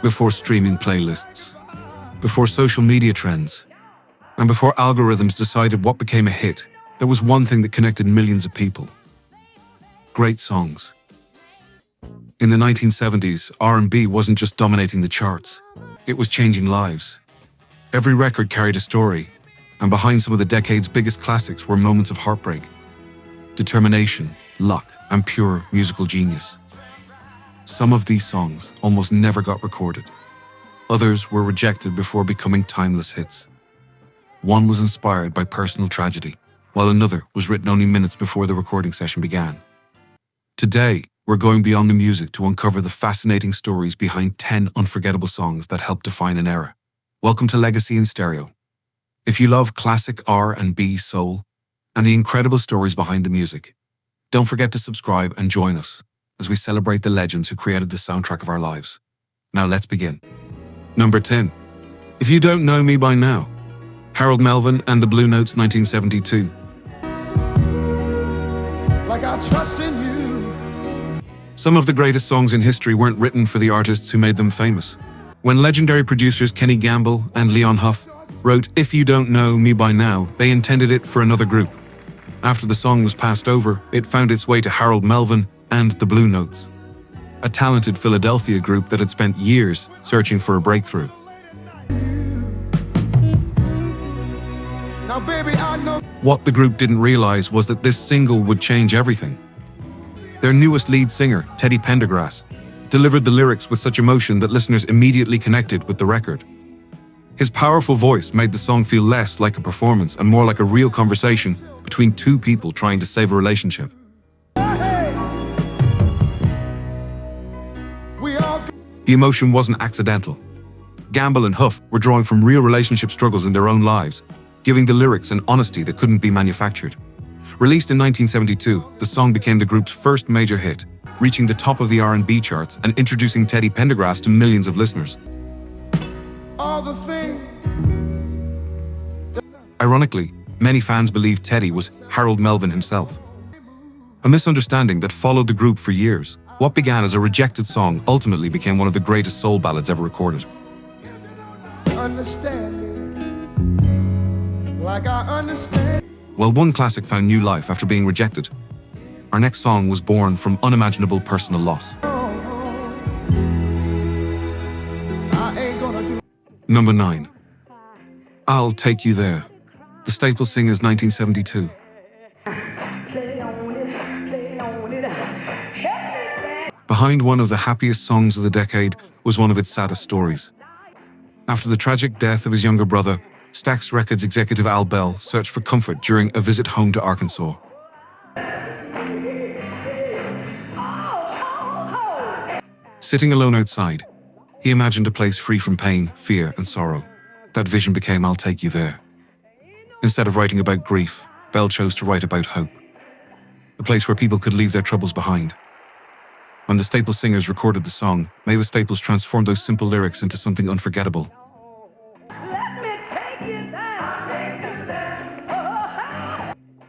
Before streaming playlists, before social media trends, and before algorithms decided what became a hit, there was one thing that connected millions of people. Great songs. In the 1970s, R&B wasn't just dominating the charts, it was changing lives. Every record carried a story, and behind some of the decade's biggest classics were moments of heartbreak, determination, luck, and pure musical genius. Some of these songs almost never got recorded. Others were rejected before becoming timeless hits. One was inspired by personal tragedy, while another was written only minutes before the recording session began. Today, we're going beyond the music to uncover the fascinating stories behind 10 unforgettable songs that helped define an era. Welcome to Legacy in Stereo. If you love classic R&B, soul, and the incredible stories behind the music, don't forget to subscribe and join us as we celebrate the legends who created the soundtrack of our lives. Now let's begin. Number 10. If you don't know me by now, Harold Melvin and the Blue Notes, 1972. Like I trust in you. Some of the greatest songs in history weren't written for the artists who made them famous. When legendary producers Kenny Gamble and Leon Huff wrote If You Don't Know Me By Now, they intended it for another group. After the song was passed over, it found its way to Harold Melvin and the Blue Notes, a talented Philadelphia group that had spent years searching for a breakthrough. Now, baby, I know. What the group didn't realize was that this single would change everything. Their newest lead singer, Teddy Pendergrass, delivered the lyrics with such emotion that listeners immediately connected with the record. His powerful voice made the song feel less like a performance and more like a real conversation between two people trying to save a relationship. The emotion wasn't accidental. Gamble and Huff were drawing from real relationship struggles in their own lives, giving the lyrics an honesty that couldn't be manufactured. Released in 1972, the song became the group's first major hit, reaching the top of the R&B charts and introducing Teddy Pendergrass to millions of listeners. All the things. Ironically, many fans believed Teddy was Harold Melvin himself. A misunderstanding that followed the group for years. What began as a rejected song ultimately became one of the greatest soul ballads ever recorded. Understand me like I understand. While one classic found new life after being rejected, our next song was born from unimaginable personal loss. I ain't gonna do. Number 9. I'll Take You There, the Staple Singers, 1972. Behind one of the happiest songs of the decade was one of its saddest stories. After the tragic death of his younger brother, Stax Records executive Labelle searched for comfort during a visit home to Arkansas. Sitting alone outside, he imagined a place free from pain, fear, and sorrow. That vision became I'll Take You There. Instead of writing about grief, Bell chose to write about hope. A place where people could leave their troubles behind. When the Staple Singers recorded the song, Mavis Staples transformed those simple lyrics into something unforgettable.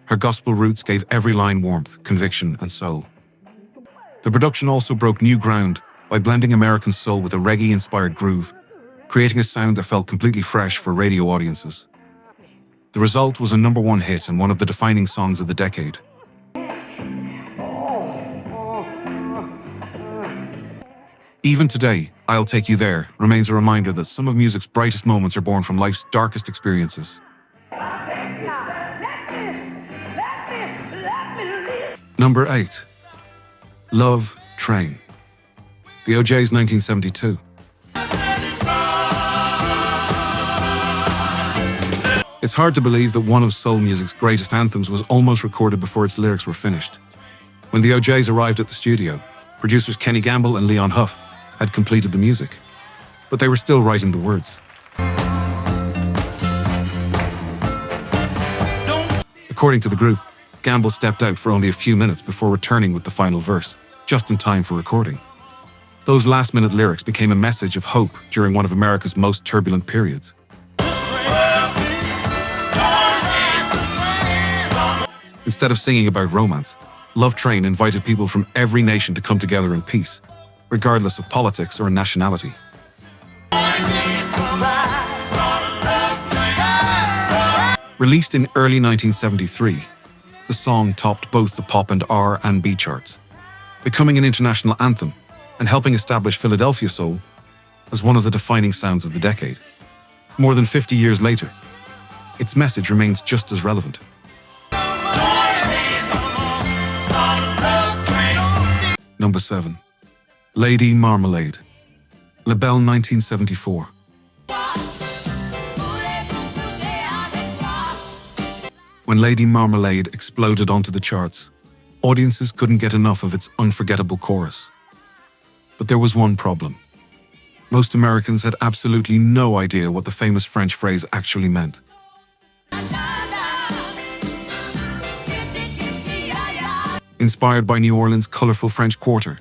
Her gospel roots gave every line warmth, conviction, and soul. The production also broke new ground by blending American soul with a reggae-inspired groove, creating a sound that felt completely fresh for radio audiences. The result was a #1 hit and one of the defining songs of the decade. Even today, I'll Take You There remains a reminder that some of music's brightest moments are born from life's darkest experiences. Number 8. Love Train, the O'Jays, 1972. It's hard to believe that one of soul music's greatest anthems was almost recorded before its lyrics were finished. When the O'Jays arrived at the studio, producers Kenny Gamble and Leon Huff had completed the music, but they were still writing the words. According to the group, Gamble stepped out for only a few minutes before returning with the final verse, just in time for recording. Those last-minute lyrics became a message of hope during one of America's most turbulent periods. Instead of singing about romance, Love Train invited people from every nation to come together in peace, regardless of politics or nationality. Released in early 1973, the song topped both the pop and R&B charts, becoming an international anthem and helping establish Philadelphia soul as one of the defining sounds of the decade. More than 50 years later, its message remains just as relevant. Number 7. Lady Marmalade. Labelle 1974. When Lady Marmalade exploded onto the charts, audiences couldn't get enough of its unforgettable chorus. But there was one problem. Most Americans had absolutely no idea what the famous French phrase actually meant. Inspired by New Orleans' colorful French Quarter,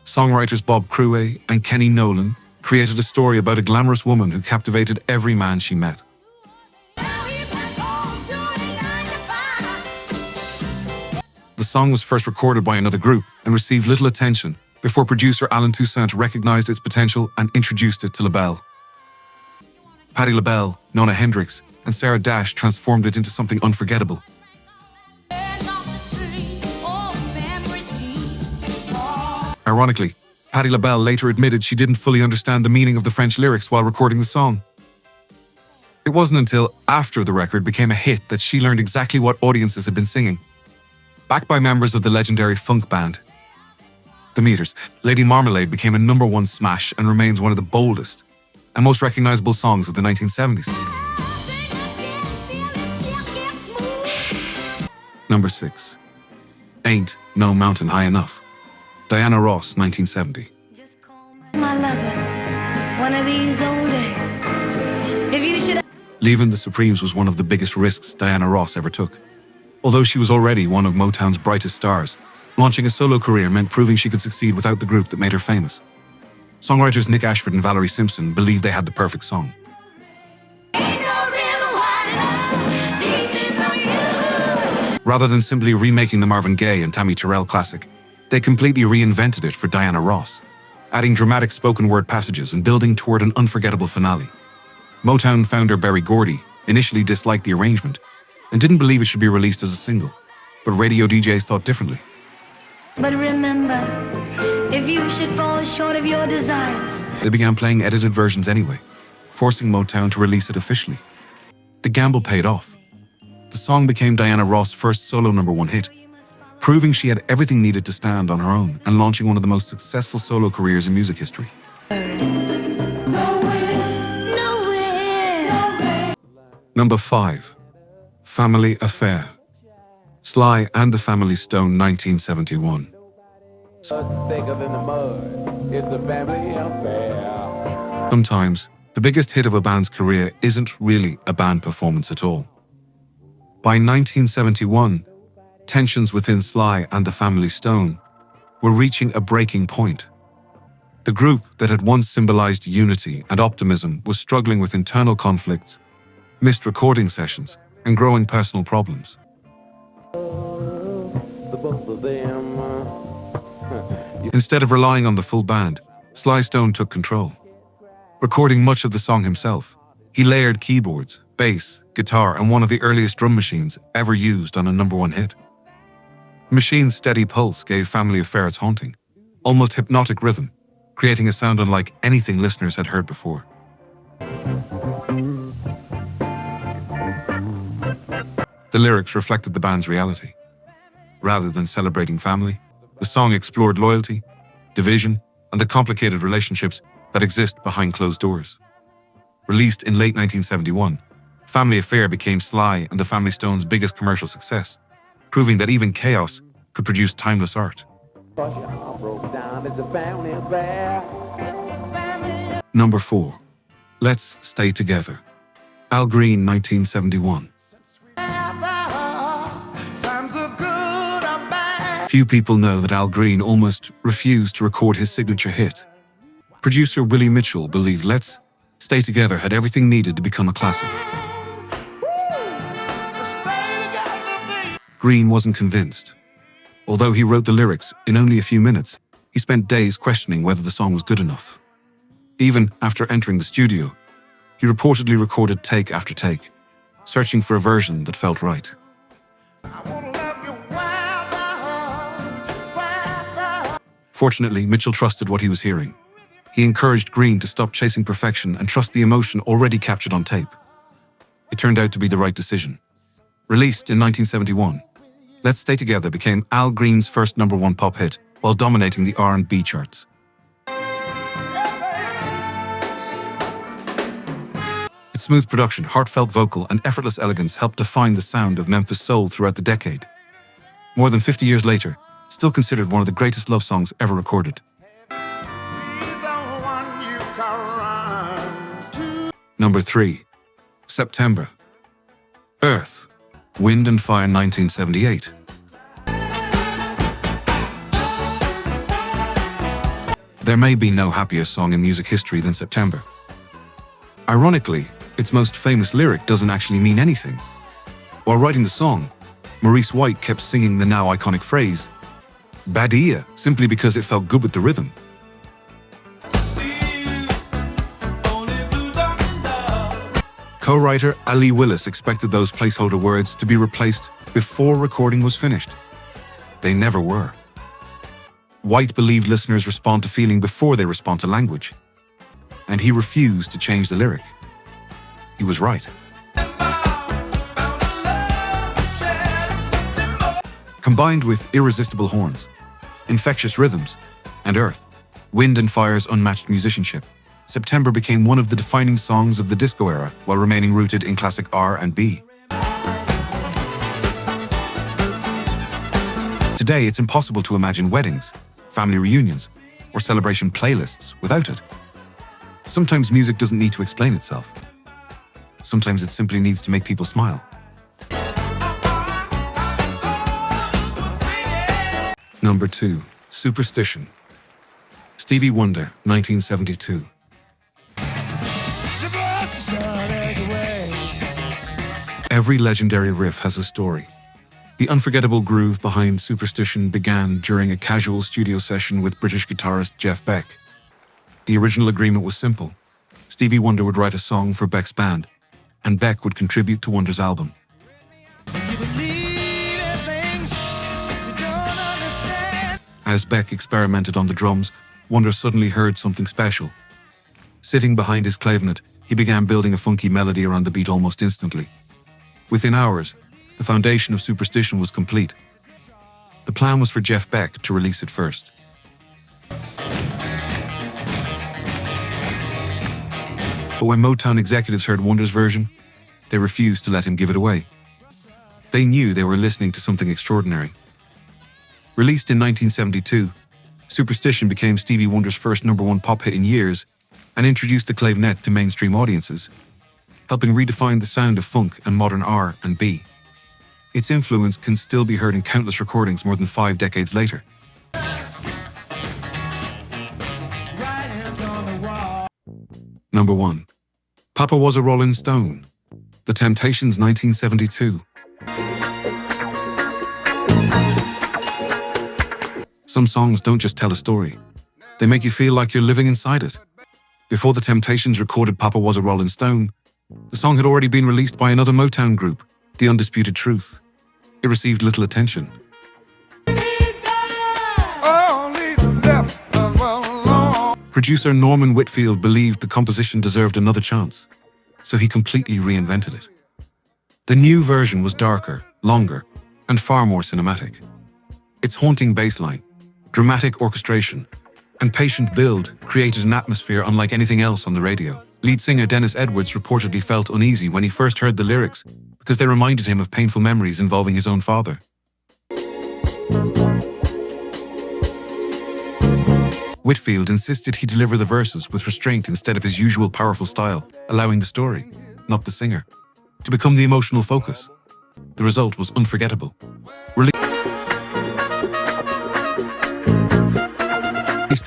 songwriters Bob Cruet and Kenny Nolan created a story about a glamorous woman who captivated every man she met. The song was first recorded by another group and received little attention before producer Alan Toussaint recognized its potential and introduced it to Labelle. Patti LaBelle, Nona Hendryx, and Sarah Dash transformed it into something unforgettable. Ironically, Patti LaBelle later admitted she didn't fully understand the meaning of the French lyrics while recording the song. It wasn't until after the record became a hit that she learned exactly what audiences had been singing. Backed by members of the legendary funk band, The Meters, Lady Marmalade became a #1 smash and remains one of the boldest and most recognizable songs of the 1970s. Number 6. Ain't No Mountain High Enough. Diana Ross, 1970. Just call my lover one of these old days. If you should... Leaving the Supremes was one of the biggest risks Diana Ross ever took. Although she was already one of Motown's brightest stars, launching a solo career meant proving she could succeed without the group that made her famous. Songwriters Nick Ashford and Valerie Simpson believed they had the perfect song. Rather than simply remaking the Marvin Gaye and Tammy Terrell classic, they completely reinvented it for Diana Ross, adding dramatic spoken word passages and building toward an unforgettable finale. Motown founder Berry Gordy initially disliked the arrangement and didn't believe it should be released as a single, but radio DJs thought differently. But remember, if you should fall short of your desires, They began playing edited versions anyway, forcing Motown to release it officially. The gamble paid off. The song became Diana Ross' first solo #1 hit, proving she had everything needed to stand on her own and launching one of the most successful solo careers in music history. Number 5. Family Affair. Sly and the Family Stone, 1971. Sometimes, the biggest hit of a band's career isn't really a band performance at all. By 1971, tensions within Sly and the Family Stone were reaching a breaking point. The group that had once symbolized unity and optimism was struggling with internal conflicts, missed recording sessions, and growing personal problems. Instead of relying on the full band, Sly Stone took control. Recording much of the song himself, he layered keyboards, bass, guitar, and one of the earliest drum machines ever used on a #1 hit. The machine's steady pulse gave Family Affair its haunting, almost hypnotic rhythm, creating a sound unlike anything listeners had heard before. The lyrics reflected the band's reality. Rather than celebrating family, the song explored loyalty, division, and the complicated relationships that exist behind closed doors. Released in late 1971, Family Affair became Sly and the Family Stone's biggest commercial success, proving that even chaos could produce timeless art. Number 4. Let's Stay Together. Al Green, 1971. Few people know that Al Green almost refused to record his signature hit. Producer Willie Mitchell believed Let's Stay Together had everything needed to become a classic. Green wasn't convinced. Although he wrote the lyrics in only a few minutes, he spent days questioning whether the song was good enough. Even after entering the studio, he reportedly recorded take after take, searching for a version that felt right. Fortunately, Mitchell trusted what he was hearing. He encouraged Green to stop chasing perfection and trust the emotion already captured on tape. It turned out to be the right decision. Released in 1971, Let's Stay Together became Al Green's first #1 pop hit while dominating the R&B charts. Its smooth production, heartfelt vocal, and effortless elegance helped define the sound of Memphis soul throughout the decade. More than 50 years later, it's still considered one of the greatest love songs ever recorded. Number 3. September. Earth, Wind and Fire, 1978. There may be no happier song in music history than September. Ironically, its most famous lyric doesn't actually mean anything. While writing the song, Maurice White kept singing the now iconic phrase, "Badia," simply because it felt good with the rhythm. Co-writer Ali Willis expected those placeholder words to be replaced before recording was finished. They never were. White believed listeners respond to feeling before they respond to language, and he refused to change the lyric. He was right. Combined with irresistible horns, infectious rhythms, and Earth, Wind and Fire's unmatched musicianship, September became one of the defining songs of the disco era while remaining rooted in classic R&B. Today, it's impossible to imagine weddings, family reunions, or celebration playlists without it. Sometimes music doesn't need to explain itself. Sometimes it simply needs to make people smile. Number 2. Superstition. Stevie Wonder, 1972. Every legendary riff has a story. The unforgettable groove behind Superstition began during a casual studio session with British guitarist Jeff Beck. The original agreement was simple. Stevie Wonder would write a song for Beck's band, and Beck would contribute to Wonder's album. As Beck experimented on the drums, Wonder suddenly heard something special. Sitting behind his clavinet, he began building a funky melody around the beat almost instantly. Within hours, the foundation of Superstition was complete. The plan was for Jeff Beck to release it first. But when Motown executives heard Wonder's version, they refused to let him give it away. They knew they were listening to something extraordinary. Released in 1972, Superstition became Stevie Wonder's first #1 pop hit in years and introduced the clavinet to mainstream audiences, helping redefine the sound of funk and modern R&B. Its influence can still be heard in countless recordings more than 5 decades later. Number 1. Papa Was a Rolling Stone. The Temptations, 1972. Some songs don't just tell a story. They make you feel like you're living inside it. Before the Temptations recorded Papa Was a Rolling Stone, the song had already been released by another Motown group, The Undisputed Truth. It received little attention. Producer Norman Whitfield believed the composition deserved another chance, so he completely reinvented it. The new version was darker, longer, and far more cinematic. Its haunting bass line, dramatic orchestration, and patient build created an atmosphere unlike anything else on the radio. Lead singer Dennis Edwards reportedly felt uneasy when he first heard the lyrics because they reminded him of painful memories involving his own father. Whitfield insisted he deliver the verses with restraint instead of his usual powerful style, allowing the story, not the singer, to become the emotional focus. The result was unforgettable. Released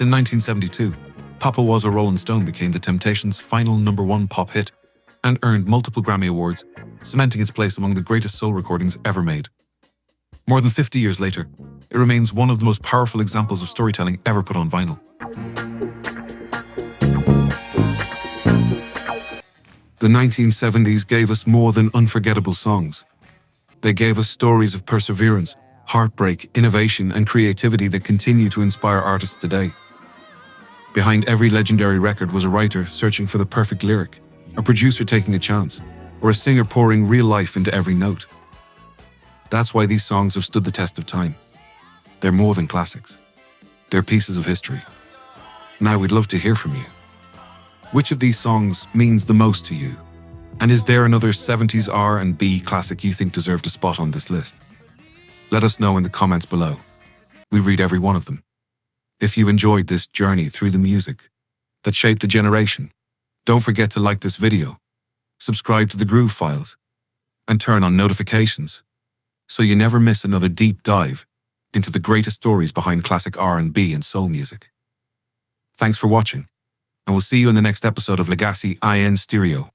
in 1972, Papa Was a Rolling Stone became the Temptations' final #1 pop hit and earned multiple Grammy Awards, cementing its place among the greatest soul recordings ever made. More than 50 years later, it remains one of the most powerful examples of storytelling ever put on vinyl. The 1970s gave us more than unforgettable songs. They gave us stories of perseverance, heartbreak, innovation, and creativity that continue to inspire artists today. Behind every legendary record was a writer searching for the perfect lyric, a producer taking a chance, or a singer pouring real life into every note. That's why these songs have stood the test of time. They're more than classics. They're pieces of history. Now we'd love to hear from you. Which of these songs means the most to you? And is there another 70s R&B classic you think deserved a spot on this list? Let us know in the comments below. We read every one of them. If you enjoyed this journey through the music that shaped a generation, don't forget to like this video, subscribe to the Groove Files, and turn on notifications so you never miss another deep dive into the greatest stories behind classic R&B and soul music. Thanks for watching, and we'll see you in the next episode of Legacy IN Stereo.